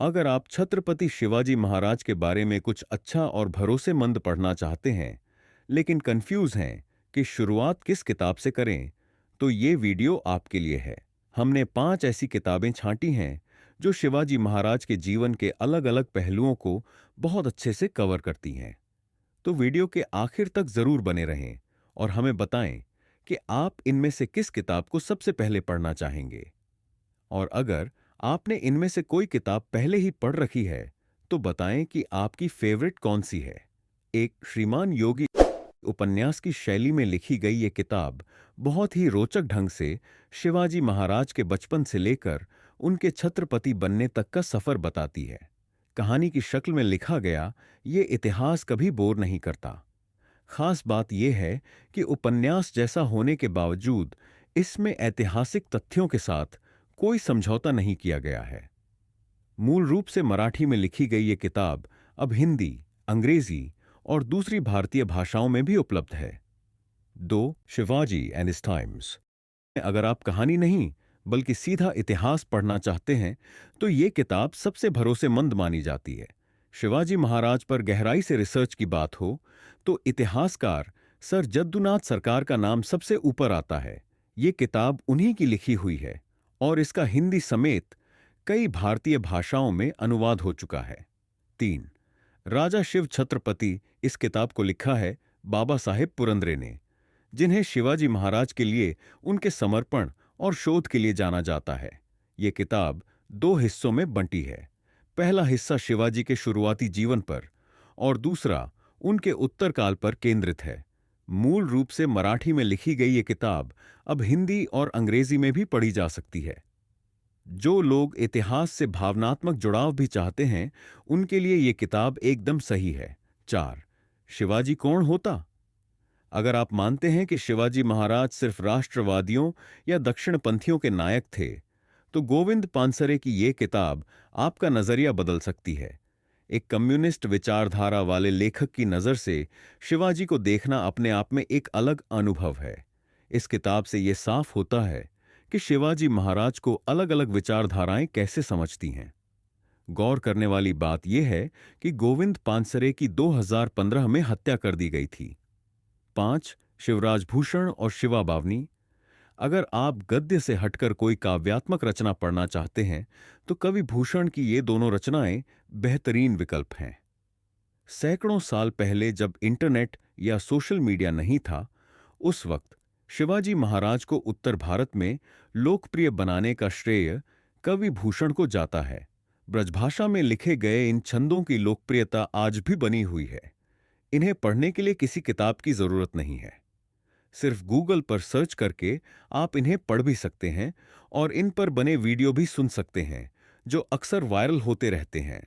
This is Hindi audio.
अगर आप छत्रपति शिवाजी महाराज के बारे में कुछ अच्छा और भरोसेमंद पढ़ना चाहते हैं, लेकिन कंफ्यूज हैं कि शुरुआत किस किताब से करें, तो ये वीडियो आपके लिए है। हमने 5 ऐसी किताबें छांटी हैं जो शिवाजी महाराज के जीवन के अलग-अलग पहलुओं को बहुत अच्छे से कवर करती हैं। तो वीडियो के आखिर तक जरूर बने रहें और हमें बताएं कि आप इनमें से किस किताब को सबसे पहले पढ़ना चाहेंगे। और अगर आपने इनमें से कोई किताब पहले ही पढ़ रखी है, तो बताएं कि आपकी फेवरेट कौन सी है। एक श्रीमान योगी उपन्यास की शैली में लिखी गई ये किताब बहुत ही रोचक ढंग से शिवाजी महाराज के बचपन से लेकर उनके छत्रपति बनने तक का सफर बताती है। कहानी की शक्ल में लिखा गया ये इतिहास कभी बोर नहीं करता। खास बात यह है कि उपन्यास जैसा होने के बावजूद इसमें ऐतिहासिक तथ्यों के साथ कोई समझौता नहीं किया गया है। मूल रूप से मराठी में लिखी गई ये किताब अब हिंदी, अंग्रेजी और दूसरी भारतीय भाषाओं में भी उपलब्ध है। 2. Shivaji and his times. अगर आप कहानी नहीं बल्कि सीधा इतिहास पढ़ना चाहते हैं, तो ये किताब सबसे भरोसेमंद मानी जाती है। शिवाजी महाराज पर गहराई से रिसर्च की बात हो तो इतिहासकार सर जद्दूनाथ सरकार का नाम सबसे ऊपर आता है। ये किताब उन्हीं की लिखी हुई है और इसका हिंदी समेत कई भारतीय भाषाओं में अनुवाद हो चुका है। 3. राजा शिव छत्रपति। इस किताब को लिखा है बाबा साहेब पुरंदरे ने, जिन्हें शिवाजी महाराज के लिए उनके समर्पण और शोध के लिए जाना जाता है। ये किताब 2 हिस्सों में बंटी है। पहला हिस्सा शिवाजी के शुरुआती जीवन पर और दूसरा उनके उत्तरकाल पर केंद्रित है। मूल रूप से मराठी में लिखी गई ये किताब अब हिंदी और अंग्रेजी में भी पढ़ी जा सकती है। जो लोग इतिहास से भावनात्मक जुड़ाव भी चाहते हैं, उनके लिए ये किताब एकदम सही है। 4. शिवाजी कौन होता? अगर आप मानते हैं कि शिवाजी महाराज सिर्फ राष्ट्रवादियों या दक्षिणपंथियों के नायक थे, तो गोविंद पानसरे की ये किताब आपका नजरिया बदल सकती है। एक कम्युनिस्ट विचारधारा वाले लेखक की नज़र से शिवाजी को देखना अपने आप में एक अलग अनुभव है। इस किताब से ये साफ होता है कि शिवाजी महाराज को अलग अलग विचारधाराएं कैसे समझती हैं। गौर करने वाली बात यह है कि गोविंद पानसरे की 2015 में हत्या कर दी गई थी। 5. शिवराज भूषण और शिवा बावनी। अगर आप गद्य से हटकर कोई काव्यात्मक रचना पढ़ना चाहते हैं, तो कवि भूषण की ये दोनों रचनाएं बेहतरीन विकल्प हैं। सैकड़ों साल पहले जब इंटरनेट या सोशल मीडिया नहीं था, उस वक्त शिवाजी महाराज को उत्तर भारत में लोकप्रिय बनाने का श्रेय कवि भूषण को जाता है। ब्रजभाषा में लिखे गए इन छंदों की लोकप्रियता आज भी बनी हुई है। इन्हें पढ़ने के लिए किसी किताब की जरूरत नहीं है। सिर्फ गूगल पर सर्च करके आप इन्हें पढ़ भी सकते हैं और इन पर बने वीडियो भी सुन सकते हैं, जो अक्सर वायरल होते रहते हैं।